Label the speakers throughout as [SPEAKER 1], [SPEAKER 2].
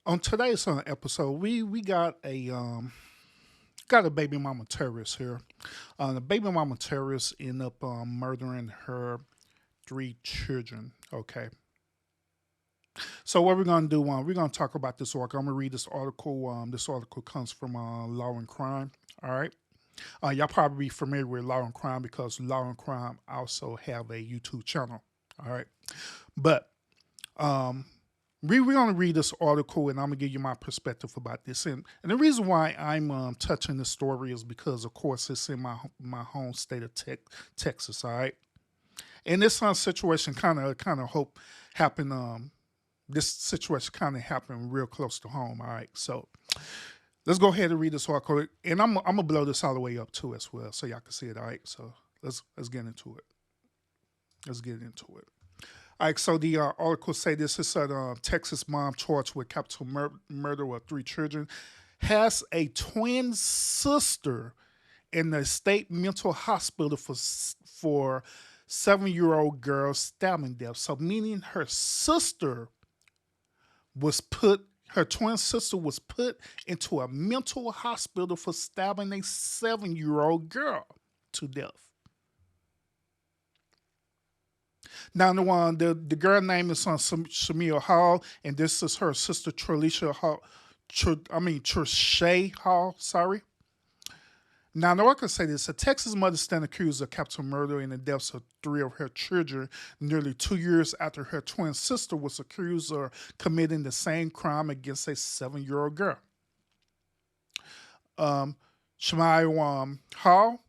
[SPEAKER 1] On today's episode, we got a baby mama terrorist here. The baby mama terrorist ended up murdering her three children. Okay, so what we're gonna do? We're gonna talk about this article. I'm gonna read this article. This article comes from Law and Crime. All right. Y'all probably be familiar with Law and Crime because Law and Crime also have a YouTube channel. All right, but um, we're going to read this article and I'm going to give you my perspective about this. And the reason why I'm touching this story is because, of course, it's in my home state of Texas, all right? And this situation kind of hope happened. This situation kind of happened real close to home, all right? So let's go ahead and read this article. And I'm going to blow this all the way up too as well so y'all can see it, all right? So let's get into it. Let's get into it. All right, so the article say this is a Texas mom charged with capital murder of three children has a twin sister in the state mental hospital for 7-year-old girl stabbing death. So meaning her twin sister was put into a mental hospital for stabbing a 7-year-old girl to death. Now the girl name is on Shamia Hall, and this is her sister Tralisha Hall. Trishay Hall. Sorry. Now, the record say this: a Texas mother stand accused of capital murder in the deaths of three of her children, nearly 2 years after her twin sister was accused of committing the same crime against a 7-year-old girl. Shamia Hall,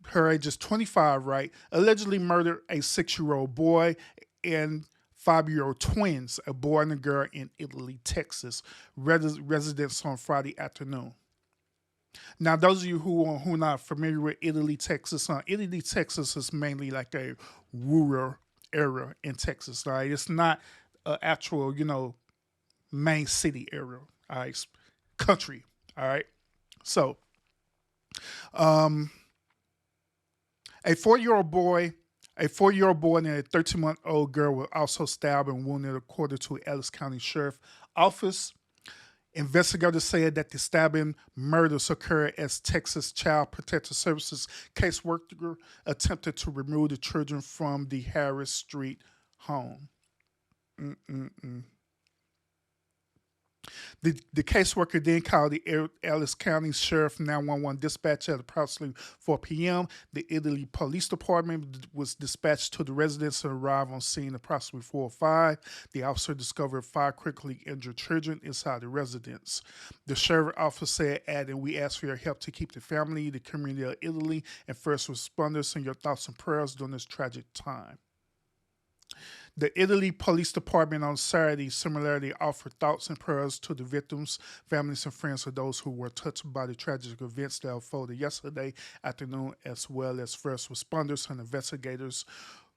[SPEAKER 1] her age is 25, right? Allegedly murdered a 6-year-old boy and 5-year-old twins, a boy and a girl in Italy, Texas, residents on Friday afternoon. Now, those of you who are not familiar with Italy, Texas, Italy, Texas is mainly like a rural area in Texas, right? It's not an actual, main city area, all right? It's country, all right? So, um, A 4-year-old boy, a 4-year-old boy and a 13-month-old girl were also stabbed and wounded, according to Ellis County Sheriff Office. Investigators said that the stabbing murders occurred as Texas Child Protective Services caseworker attempted to remove the children from the Harris Street home. Mm-mm-mm. The caseworker then called the Ellis County Sheriff 911 dispatch at approximately 4 p.m. The Italy Police Department was dispatched to the residence and arrived on scene approximately 4:05. The officer discovered 5 critically injured children inside the residence. The sheriff officer said, adding, "We ask for your help to keep the family, the community of Italy, and first responders in your thoughts and prayers during this tragic time." The Italy Police Department on Saturday similarly offered thoughts and prayers to the victims, families, and friends of those who were touched by the tragic events that unfolded yesterday afternoon, as well as first responders and investigators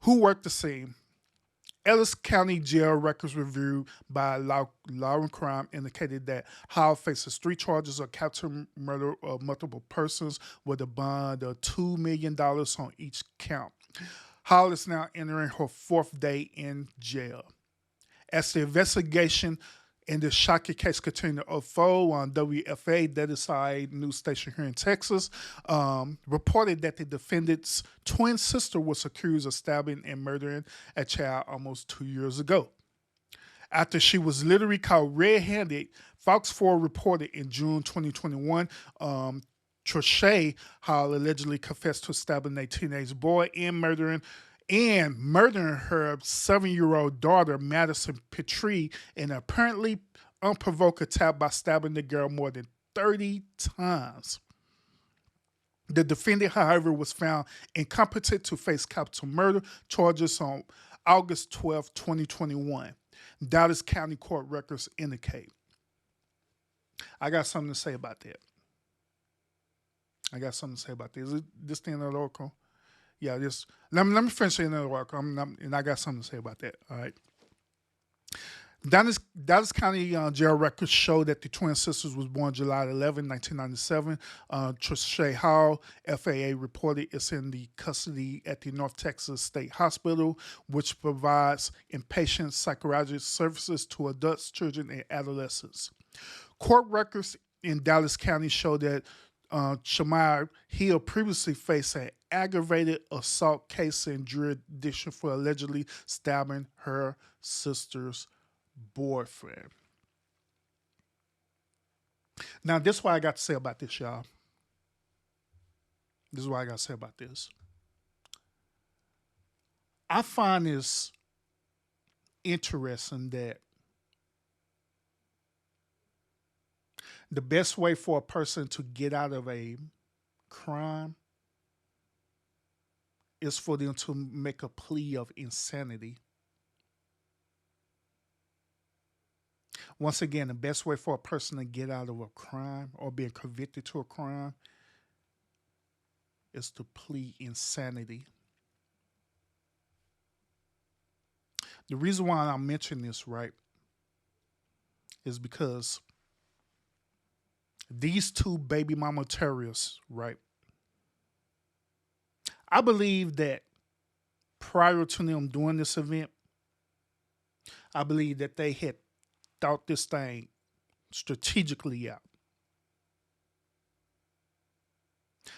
[SPEAKER 1] who worked the scene. Ellis County Jail records review by Law and Crime indicated that Hall faces 3 charges of capital murder of multiple persons with a bond of $2 million on each count. Hall is now entering her 4th day in jail. As the investigation in the shocking case continued to unfold, on WFA, that is a news station here in Texas, reported that the defendant's twin sister was accused of stabbing and murdering a child almost 2 years ago. After she was literally caught red-handed, Fox 4 reported in June 2021, Trochet Hall allegedly confessed to stabbing a teenage boy and murdering her 7-year-old daughter, Madison Petrie, in an apparently unprovoked attack by stabbing the girl more than 30 times. The defendant, however, was found incompetent to face capital murder charges on August 12, 2021. Dallas County Court records indicate. I got something to say about that. Is it this the end of the article? Yeah, let me finish the end of the article. And I got something to say about that. All right. Dallas County jail records show that the twin sisters was born July 11, 1997. Trisha Hall, FAA reported it's in the custody at the North Texas State Hospital, which provides inpatient psychiatric services to adults, children, and adolescents. Court records in Dallas County show that Shamar Hill previously faced an aggravated assault case in jurisdiction for allegedly stabbing her sister's boyfriend. Now, this is what I got to say about this, y'all. This is what I got to say about this. I find this interesting that the best way for a person to get out of a crime is for them to make a plea of insanity. Once again, the best way for a person to get out of a crime or being convicted to a crime is to plead insanity. The reason why I'm mentioning this, right, is because these two baby mama terrorists, right, I believe that prior to them doing this event, I believe that they had thought this thing strategically out.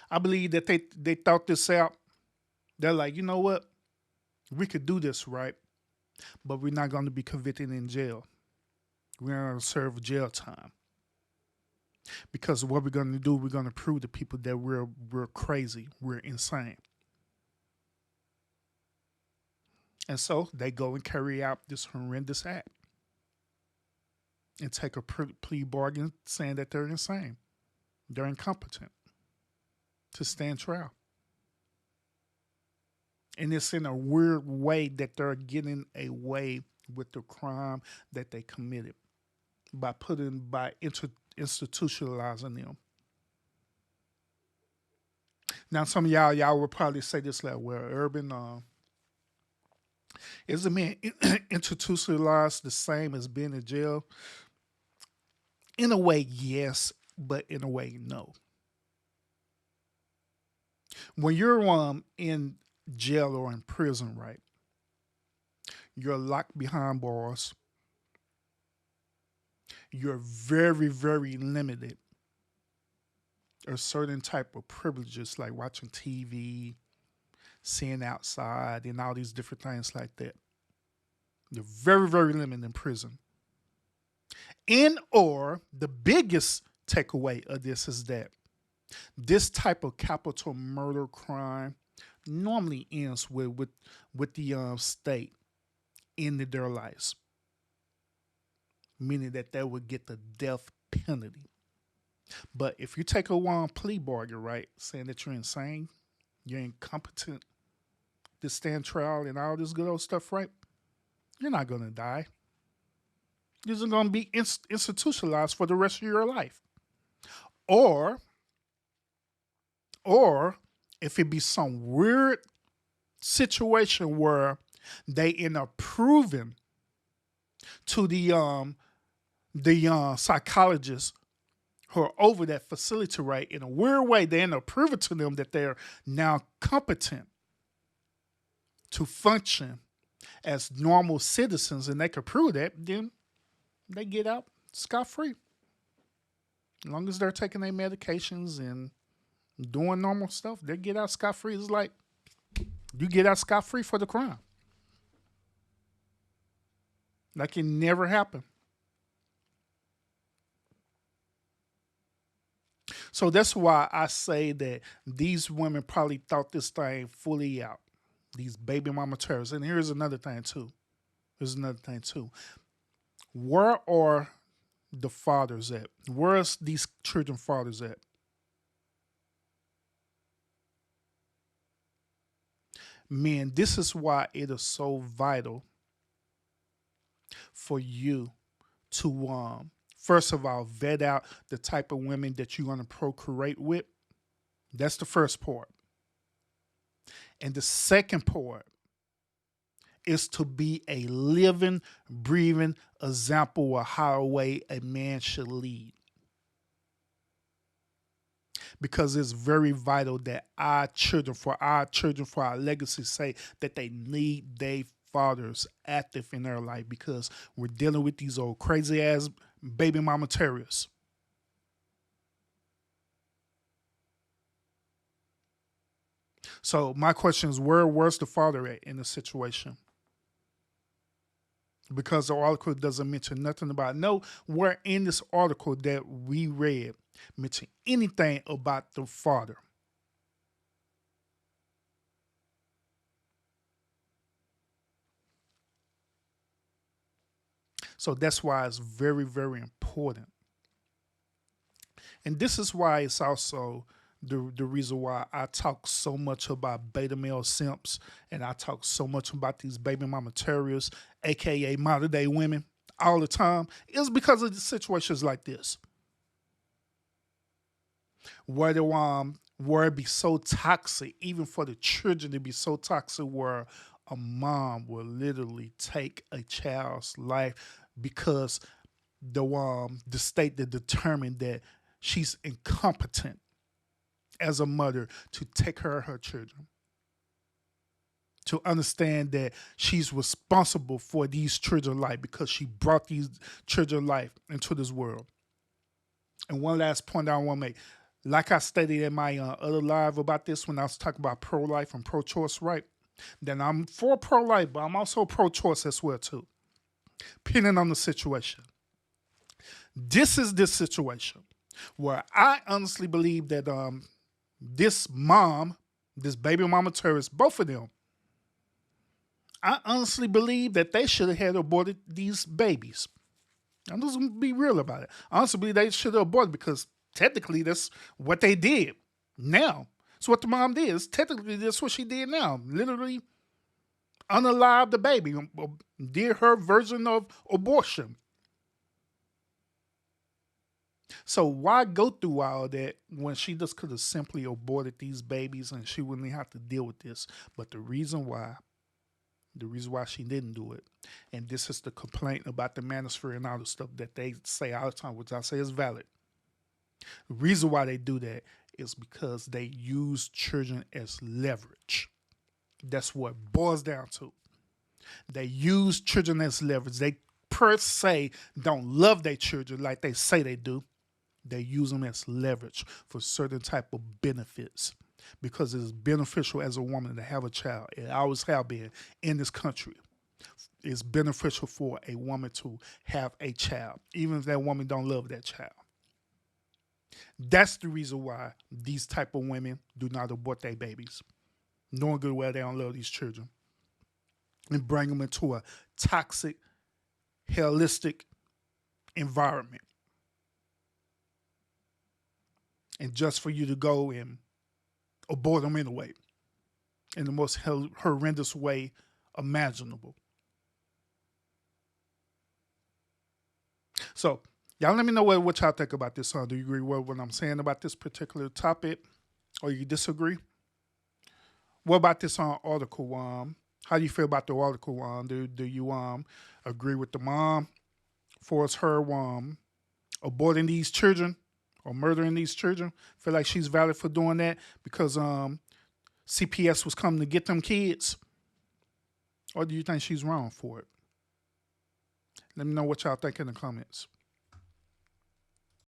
[SPEAKER 1] I believe that they thought this out. They're like, you know what? We could do this, right? But we're not going to be convicted in jail. We're going to serve jail time. Because what we're going to do, we're going to prove to people that we're crazy, we're insane. And so they go and carry out this horrendous act and take a plea bargain saying that they're insane. They're incompetent to stand trial. And it's in a weird way that they're getting away with the crime that they committed by institutionalizing them. Now, some of y'all will probably say this like, well, Urban, is a man institutionalized the same as being in jail? In a way, yes, but in a way, no. When you're in jail or in prison, right, you're locked behind bars. You're very, very limited. A certain type of privileges like watching TV, seeing outside, and all these different things like that. You're very, very limited in prison. Or the biggest takeaway of this is that this type of capital murder crime normally ends with the state ending their lives, meaning that they would get the death penalty. But if you take a plea bargain, right, saying that you're insane, you're incompetent to stand trial and all this good old stuff, right, you're not going to die. You're just going to be institutionalized for the rest of your life. Or if it be some weird situation where they end up proving to the psychologists who are over that facility, right, in a weird way, they end up proving to them that they're now competent to function as normal citizens, and they can prove that, then they get out scot-free. As long as they're taking their medications and doing normal stuff, they get out scot-free. It's like you get out scot-free for the crime. Like it never happened. So that's why I say that these women probably thought this thing fully out. These baby mama terrorists. And here's another thing too. Where are the fathers at? Where's these children fathers at? Man, this is why it is so vital for you to first of all vet out the type of women that you're going to procreate with. That's the first part. And the second part is to be a living, breathing example of how a way a man should lead. Because it's very vital that our children, for our legacy, say that they need their fathers active in their life, because we're dealing with these old crazy ass baby mama terrorists. So my question is, where's the father at in the situation? Because the article doesn't mention nothing about, nowhere in this article that we read mention anything about the father. So that's why it's very, very important. And this is why it's also the reason why I talk so much about beta male simps, and I talk so much about these baby mama terrorists, aka modern day women, all the time, is because of the situations like this. Where it be so toxic, even for the children to be so toxic, where a mom will literally take a child's life because the state that determined that she's incompetent as a mother to take care of her children, to understand that she's responsible for these children's life because she brought these children's life into this world. And one last point I want to make, like I stated in my other live about this when I was talking about pro-life and pro-choice, right? Then I'm for pro-life, but I'm also pro-choice as well too, depending on the situation. This is this situation where I honestly believe that this mom, this baby mama terrorist, both of them, I honestly believe that they should have had aborted these babies. I'm just gonna be real about it. Honestly, believe they should have aborted, because technically that's what they did. Now, it's what the mom did. Technically, that's what she did now. Literally unalive the baby, did her version of abortion. So why go through all that when she just could have simply aborted these babies and she wouldn't have to deal with this? But the reason why she didn't do it, and this is the complaint about the manosphere and all the stuff that they say all the time, which I say is valid. The reason why they do that is because they use children as leverage. That's what it boils down to. They use children as leverage. They per se don't love their children like they say they do. They use them as leverage for certain type of benefits, because it is beneficial as a woman to have a child. It always have been in this country. It's beneficial for a woman to have a child, even if that woman don't love that child. That's the reason why these type of women do not abort their babies, knowing good well they don't love these children, and bring them into a toxic, hellistic environment. And just for you to go and abort them anyway, in the most horrendous way imaginable. So, y'all let me know what y'all think about this. Do you agree with what I'm saying about this particular topic, or you disagree? What about this article? How do you feel about the article? Do you agree with the mom for her aborting these children or murdering these children? Feel like she's valid for doing that because CPS was coming to get them kids? Or do you think she's wrong for it? Let me know what y'all think in the comments.